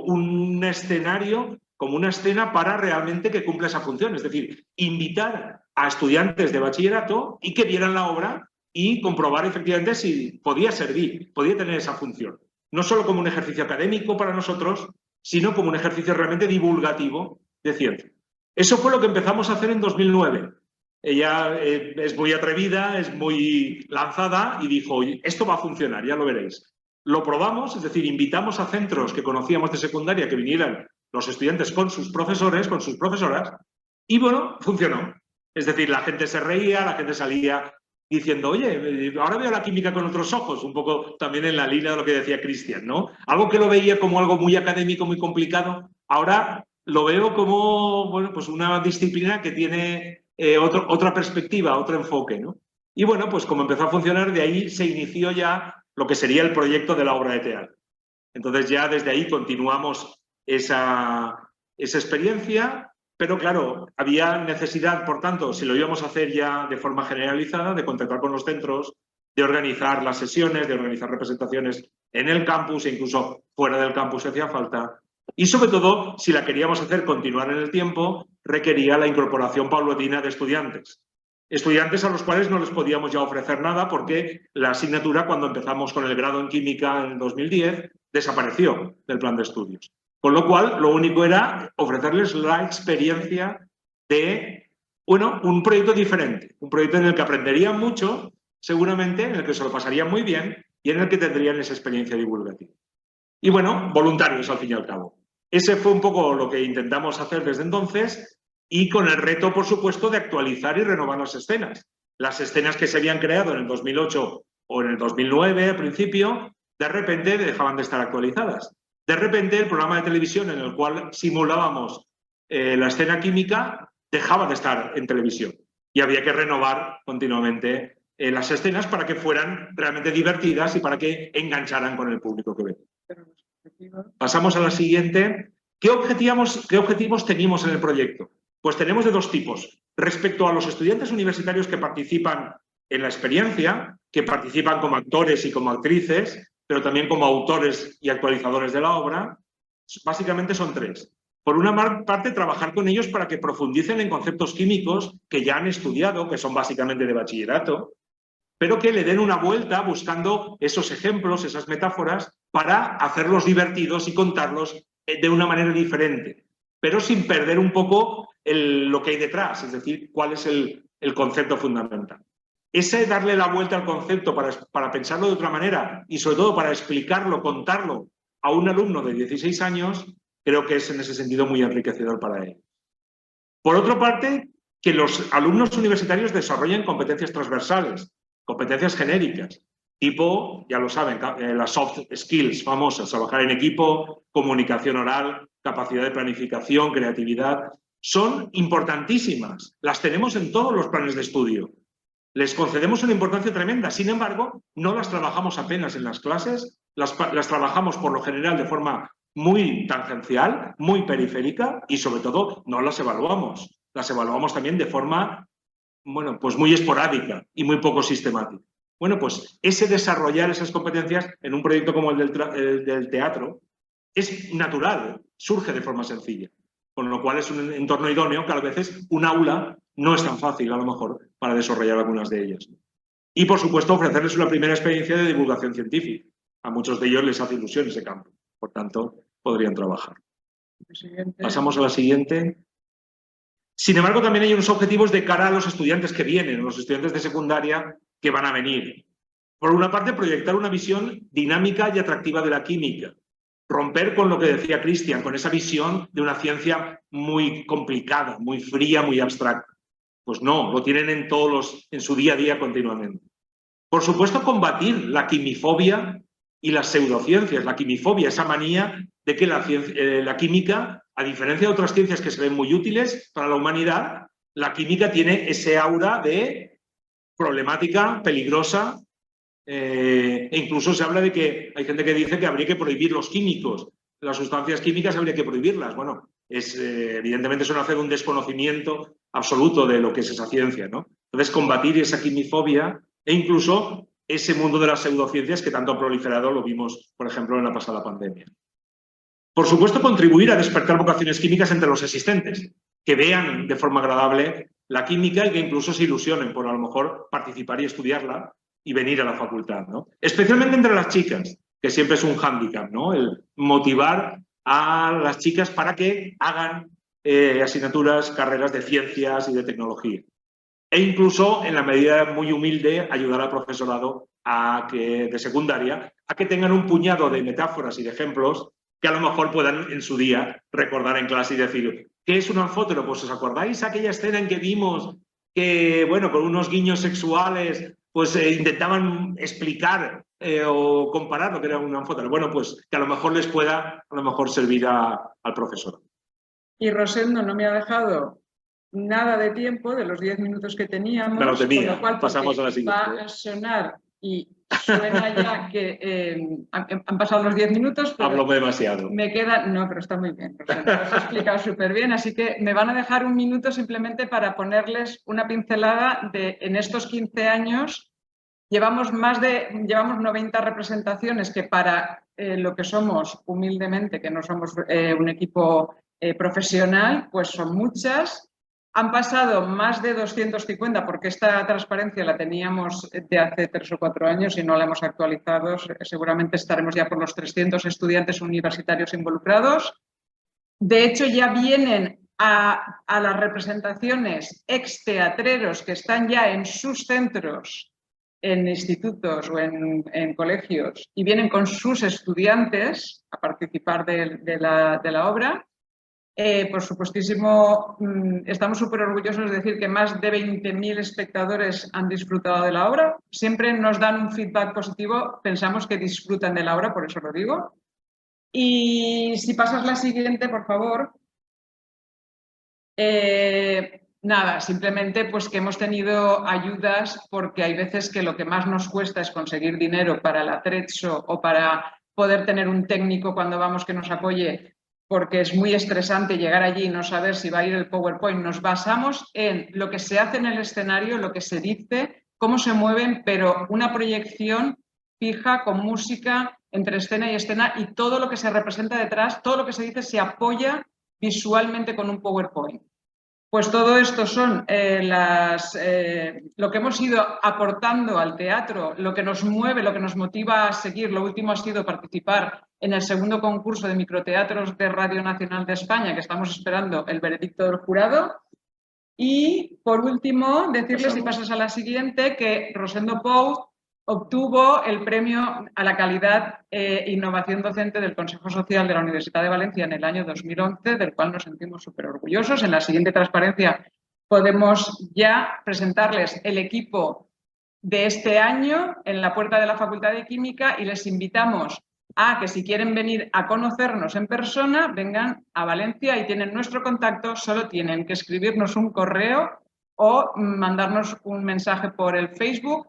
un escenario, como una escena para realmente que cumpla esa función. Es decir, invitar a estudiantes de bachillerato y que vieran la obra y comprobar efectivamente si podía servir, podía tener esa función. No solo como un ejercicio académico para nosotros, sino como un ejercicio realmente divulgativo de ciencia. Eso fue lo que empezamos a hacer en 2009. Ella es muy atrevida, es muy lanzada y dijo, oye, esto va a funcionar, ya lo veréis. Lo probamos, es decir, invitamos a centros que conocíamos de secundaria que vinieran los estudiantes con sus profesores, con sus profesoras, y bueno, funcionó. Es decir, la gente se reía, la gente salía diciendo, oye, ahora veo la química con otros ojos, un poco también en la línea de lo que decía Cristian, ¿no? Algo que lo veía como algo muy académico, muy complicado, ahora lo veo como, bueno, pues una disciplina que tiene otra perspectiva, otro enfoque, ¿no? Y bueno, pues como empezó a funcionar, de ahí se inició ya lo que sería el proyecto de la obra de teatro. Entonces ya desde ahí continuamos esa experiencia, pero claro, había necesidad, por tanto, si lo íbamos a hacer ya de forma generalizada, de contactar con los centros, de organizar las sesiones, de organizar representaciones en el campus e incluso fuera del campus si hacía falta. Y sobre todo, si la queríamos hacer continuar en el tiempo, requería la incorporación paulatina de estudiantes. Estudiantes a los cuales no les podíamos ya ofrecer nada porque la asignatura, cuando empezamos con el grado en química en 2010, desapareció del plan de estudios. Con lo cual, lo único era ofrecerles la experiencia de, bueno, un proyecto diferente, un proyecto en el que aprenderían mucho, seguramente, en el que se lo pasarían muy bien y en el que tendrían esa experiencia divulgativa. Y bueno, voluntarios al fin y al cabo. Ese fue un poco lo que intentamos hacer desde entonces y con el reto, por supuesto, de actualizar y renovar las escenas. Las escenas que se habían creado en el 2008 o en el 2009, al principio, de repente dejaban de estar actualizadas. De repente, el programa de televisión en el cual simulábamos la escena química dejaba de estar en televisión y había que renovar continuamente las escenas para que fueran realmente divertidas y para que engancharan con el público que ve. Pasamos a la siguiente. ¿Qué objetivos teníamos en el proyecto? Pues tenemos de 2 tipos. Respecto a los estudiantes universitarios que participan en la experiencia, que participan como actores y como actrices, pero también como autores y actualizadores de la obra, básicamente son 3. Por una parte, trabajar con ellos para que profundicen en conceptos químicos que ya han estudiado, que son básicamente de bachillerato, pero que le den una vuelta buscando esos ejemplos, esas metáforas, para hacerlos divertidos y contarlos de una manera diferente, pero sin perder un poco lo que hay detrás, es decir, cuál es el concepto fundamental. Ese darle la vuelta al concepto para pensarlo de otra manera y sobre todo para explicarlo, contarlo a un alumno de 16 años, creo que es en ese sentido muy enriquecedor para él. Por otra parte, que los alumnos universitarios desarrollen competencias transversales, competencias genéricas, tipo, ya lo saben, las soft skills famosas, trabajar en equipo, comunicación oral, capacidad de planificación, creatividad, son importantísimas. Las tenemos en todos los planes de estudio. Les concedemos una importancia tremenda, sin embargo, no las trabajamos apenas en las clases, las trabajamos por lo general de forma muy tangencial, muy periférica y sobre todo no las evaluamos. Las evaluamos también de forma, bueno, pues muy esporádica y muy poco sistemática. Bueno, pues ese desarrollar esas competencias en un proyecto como el del teatro es natural, surge de forma sencilla, con lo cual es un entorno idóneo que a veces un aula no es tan fácil a lo mejor para desarrollar algunas de ellas. Y por supuesto ofrecerles una primera experiencia de divulgación científica. A muchos de ellos les hace ilusión ese campo, por tanto podrían trabajar. Pasamos a la siguiente. Sin embargo, también hay unos objetivos de cara a los estudiantes que vienen, los estudiantes de secundaria que van a venir. Por una parte, proyectar una visión dinámica y atractiva de la química. Romper con lo que decía Cristian, con esa visión de una ciencia muy complicada, muy fría, muy abstracta. Pues no, lo tienen en su día a día continuamente. Por supuesto, combatir la quimifobia y las pseudociencias, la quimifobia, esa manía de que la química, a diferencia de otras ciencias que se ven muy útiles para la humanidad, la química tiene ese aura de problemática, peligrosa, e incluso se habla de que hay gente que dice que habría que prohibir los químicos, las sustancias químicas habría que prohibirlas. Bueno, evidentemente eso nace de un desconocimiento absoluto de lo que es esa ciencia, ¿no? Entonces, combatir esa quimifobia e incluso ese mundo de las pseudociencias que tanto ha proliferado, lo vimos, por ejemplo, en la pasada pandemia. Por supuesto, contribuir a despertar vocaciones químicas entre los existentes, que vean de forma agradable la química y que incluso se ilusionen por a lo mejor participar y estudiarla y venir a la facultad, ¿no? Especialmente entre las chicas, que siempre es un hándicap, ¿no? El motivar a las chicas para que hagan asignaturas, carreras de ciencias y de tecnología. E incluso, en la medida muy humilde, ayudar al profesorado de secundaria a que tengan un puñado de metáforas y de ejemplos que a lo mejor puedan en su día recordar en clase y decir, ¿qué es un anfótero? Pues ¿os acordáis aquella escena en que vimos que, bueno, con unos guiños sexuales, pues intentaban explicar o comparar lo que era un anfótero? Bueno, pues que a lo mejor les pueda servir al profesor. Y Rosendo no me ha dejado nada de tiempo de los 10 minutos que teníamos, Me lo temía. con lo cual Pasamos a la siguiente. va a sonar y suena ya que han pasado los 10 minutos. Pero hablo demasiado. Me queda, no, pero está muy bien, Rosendo, lo has explicado súper bien, así que me van a dejar un minuto simplemente para ponerles una pincelada de, en estos 15 años, llevamos 90 representaciones que para lo que somos humildemente, que no somos un equipo profesional, pues son muchas. Han pasado más de 250, porque esta transparencia la teníamos de hace 3 o 4 años y no la hemos actualizado. Seguramente estaremos ya por los 300 estudiantes universitarios involucrados. De hecho, ya vienen a las representaciones exteatreros que están ya en sus centros, en institutos o en colegios, y vienen con sus estudiantes a participar de la obra. Por supuestísimo, estamos súper orgullosos de decir que más de 20.000 espectadores han disfrutado de la obra. Siempre nos dan un feedback positivo, pensamos que disfrutan de la obra, por eso lo digo. Y si pasas la siguiente, por favor. Nada, simplemente pues que hemos tenido ayudas, porque hay veces que lo que más nos cuesta es conseguir dinero para el attrezzo o para poder tener un técnico cuando vamos que nos apoye, porque es muy estresante llegar allí y no saber si va a ir el PowerPoint. Nos basamos en lo que se hace en el escenario, lo que se dice, cómo se mueven, pero una proyección fija con música entre escena y escena, y todo lo que se representa detrás, todo lo que se dice se apoya visualmente con un PowerPoint. Pues todo esto son lo que hemos ido aportando al teatro, lo que nos mueve, lo que nos motiva a seguir. Lo último ha sido participar en el segundo concurso de microteatros de Radio Nacional de España, que estamos esperando el veredicto del jurado. Y, por último, decirles, si pasas a la siguiente, que Rosendo Pou obtuvo el premio a la calidad e innovación docente del Consejo Social de la Universidad de Valencia en el año 2011, del cual nos sentimos súper orgullosos. En la siguiente transparencia podemos ya presentarles el equipo de este año en la puerta de la Facultad de Química, y les invitamos a que, si quieren venir a conocernos en persona, vengan a Valencia y tienen nuestro contacto. Solo tienen que escribirnos un correo o mandarnos un mensaje por el Facebook.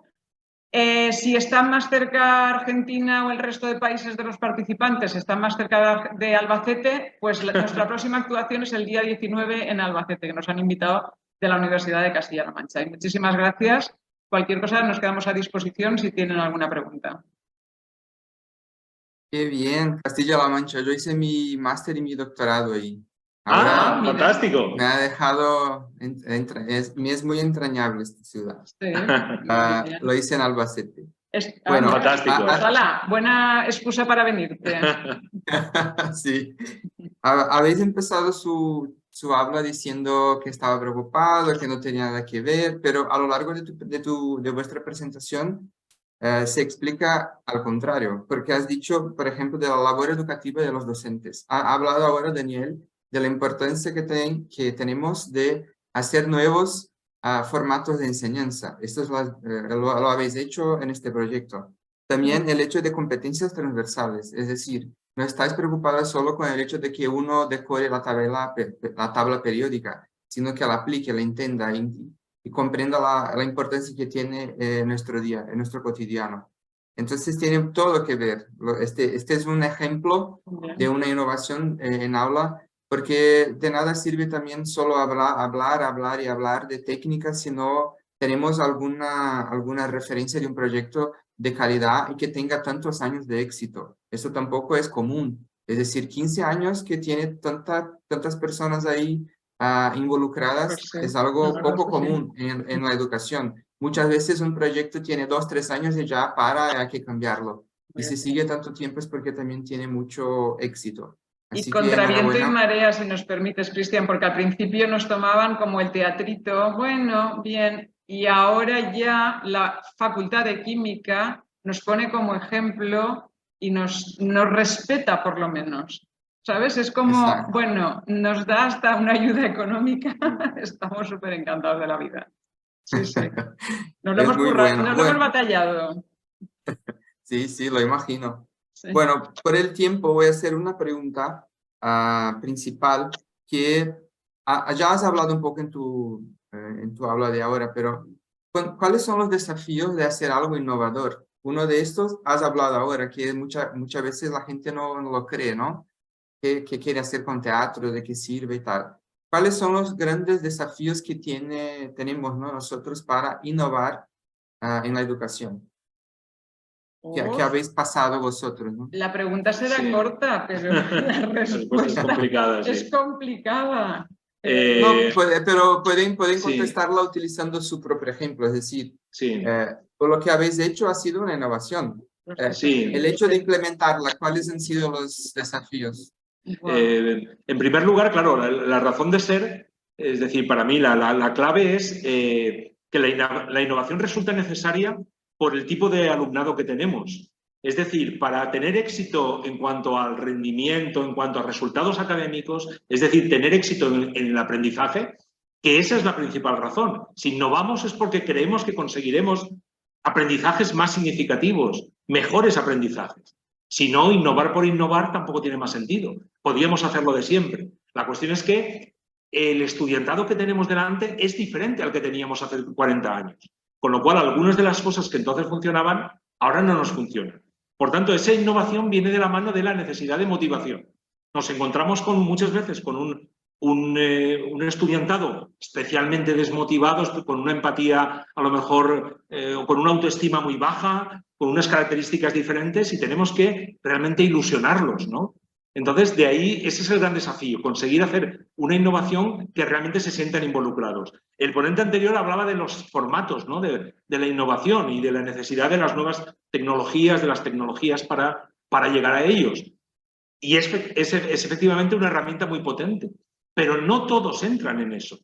Si están más cerca Argentina o el resto de países de los participantes están más cerca de Albacete, pues nuestra próxima actuación es el día 19 en Albacete, que nos han invitado de la Universidad de Castilla-La Mancha. Y muchísimas gracias. Cualquier cosa nos quedamos a disposición si tienen alguna pregunta. Qué bien, Castilla-La Mancha. Yo hice mi máster y mi doctorado ahí. Ahora fantástico. me ha dejado, me es muy entrañable esta ciudad. Sí, lo hice en Albacete. Bueno, fantástico. Ojalá, buena excusa para venirte. Sí. Habéis empezado su habla diciendo que estaba preocupado, que no tenía nada que ver, pero a lo largo de vuestra presentación se explica al contrario, porque has dicho, por ejemplo, de la labor educativa de los docentes. Ha hablado ahora Daniel de la importancia que tenemos de hacer nuevos formatos de enseñanza. Esto lo habéis hecho en este proyecto. También el hecho de competencias transversales, es decir, no estáis preocupados solo con el hecho de que uno decore la tabla periódica, sino que la aplique, la entienda y comprenda la importancia que tiene en nuestro día, en nuestro cotidiano. Entonces tiene todo que ver. Este es un ejemplo de una innovación en aula, porque de nada sirve también solo hablar de técnicas, sino tenemos alguna referencia de un proyecto de calidad y que tenga tantos años de éxito. Eso tampoco es común. Es decir, 15 años que tiene tantas personas ahí involucradas Pues sí, es algo la verdad poco es que sí. común en la educación. Muchas veces un proyecto tiene 2, 3 años y ya hay que cambiarlo. Y si sigue tanto tiempo es porque también tiene mucho éxito. Y Así que contra viento y enhorabuena. marea, si nos permites, Cristian, porque al principio nos tomaban como el teatrito, bueno, bien, y ahora ya la Facultad de Química nos pone como ejemplo y nos respeta por lo menos. ¿Sabes? Es como, Exacto. bueno, nos da hasta una ayuda económica. Estamos súper encantados de la vida. Sí, sí. Nos lo Es hemos muy currado, bueno. nos lo hemos Bueno, batallado. sí, lo imagino. Sí. Bueno, por el tiempo voy a hacer una pregunta principal que ya has hablado un poco en tu habla de ahora, pero ¿cuáles son los desafíos de hacer algo innovador? Uno de estos has hablado ahora, que muchas veces la gente no lo cree, ¿no? ¿Qué quiere hacer con teatro? ¿De qué sirve y tal? ¿Cuáles son los grandes desafíos que tenemos, ¿no? nosotros para innovar en la educación? ¿Qué habéis pasado vosotros, ¿no? La pregunta será Sí. corta, pero la respuesta es complicada, sí. es complicada. No, pero pueden sí. contestarla utilizando su propio ejemplo, es decir, Sí, por lo que habéis hecho ha sido una innovación. sí. El hecho de implementarla, ¿cuáles han sido los desafíos? En primer lugar, claro, la razón de ser, es decir, para mí la clave es que la innovación resulta necesaria por el tipo de alumnado que tenemos. Es decir, para tener éxito en cuanto al rendimiento, en cuanto a resultados académicos, es decir, tener éxito en el aprendizaje, que esa es la principal razón. Si innovamos es porque creemos que conseguiremos aprendizajes más significativos, mejores aprendizajes. Si no, innovar por innovar tampoco tiene más sentido. Podríamos hacerlo de siempre. La cuestión es que el estudiantado que tenemos delante es diferente al que teníamos hace 40 años. Con lo cual, algunas de las cosas que entonces funcionaban, ahora no nos funcionan. Por tanto, esa innovación viene de la mano de la necesidad de motivación. Nos encontramos muchas veces con un estudiantado especialmente desmotivado, con una empatía a lo mejor, o con una autoestima muy baja, con unas características diferentes y tenemos que realmente ilusionarlos, ¿no? Entonces, de ahí, ese es el gran desafío, conseguir hacer una innovación que realmente se sientan involucrados. El ponente anterior hablaba de los formatos, ¿no? de la innovación y de la necesidad de las nuevas tecnologías, de las tecnologías para llegar a ellos. Y es efectivamente una herramienta muy potente, pero no todos entran en eso.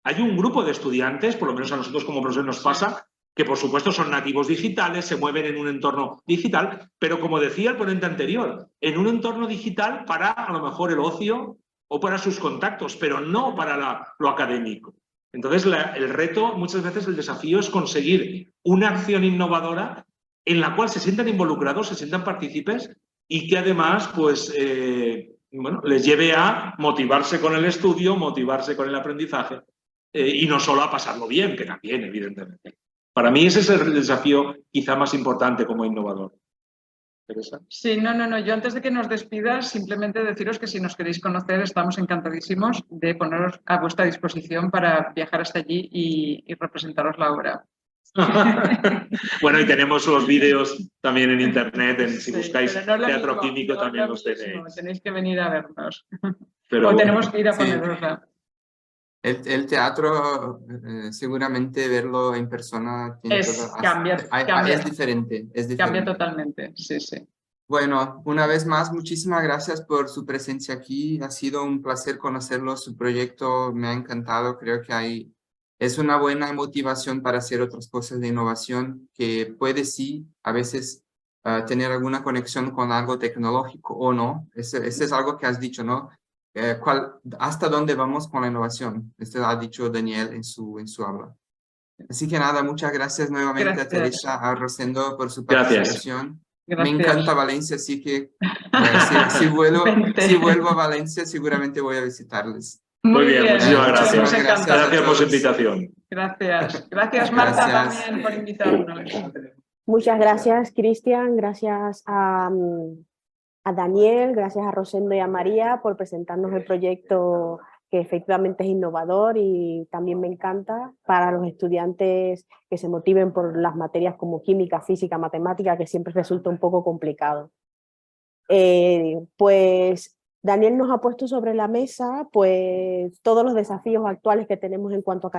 Hay un grupo de estudiantes, por lo menos a nosotros como profesores nos pasa, que por supuesto son nativos digitales, se mueven en un entorno digital, pero como decía el ponente anterior, en un entorno digital para a lo mejor el ocio o para sus contactos, pero no para lo académico. Entonces el reto, muchas veces el desafío es conseguir una acción innovadora en la cual se sientan involucrados, se sientan partícipes y que además pues, bueno, les lleve a motivarse con el estudio, motivarse con el aprendizaje y no solo a pasarlo bien, que también, evidentemente. Para mí ese es el desafío quizá más importante como innovador. ¿Teresa? Sí, no. Yo antes de que nos despidas, simplemente deciros que si nos queréis conocer, estamos encantadísimos de poneros a vuestra disposición para viajar hasta allí y representaros la obra. Bueno, y tenemos los vídeos también en internet, si Sí, buscáis no Teatro mismo, Químico no también lo los mismo. tenéis. Tenéis que venir a vernos. Pero o bueno, tenemos que ir a sí. ponerosla. El teatro, seguramente verlo en persona tiene Cambia es diferente, es diferente. Cambia totalmente, sí. Bueno, una vez más, muchísimas gracias por su presencia aquí. Ha sido un placer conocerlo, su proyecto me ha encantado. Creo que es una buena motivación para hacer otras cosas de innovación que puede sí, a veces, tener alguna conexión con algo tecnológico o no. Ese es algo que has dicho, ¿no? ¿Hasta dónde vamos con la innovación? Esto ha dicho Daniel en su habla. Así que nada, muchas gracias nuevamente Gracias. a Teresa, a Rosendo por su Gracias. participación. Gracias. Me encanta Valencia, así que si Vente. vuelvo a Valencia seguramente voy a visitarles. Muy bien, muchísimas estaremos gracias. encantados. Gracias por su todos. invitación. Gracias. Gracias, Marta, Gracias. también por invitarnos. Muchas gracias, Cristian, gracias a Daniel, gracias a Rosendo y a María por presentarnos el proyecto que efectivamente es innovador y también me encanta para los estudiantes que se motiven por las materias como química, física, matemática, que siempre resulta un poco complicado. Pues Daniel nos ha puesto sobre la mesa pues todos los desafíos actuales que tenemos en cuanto a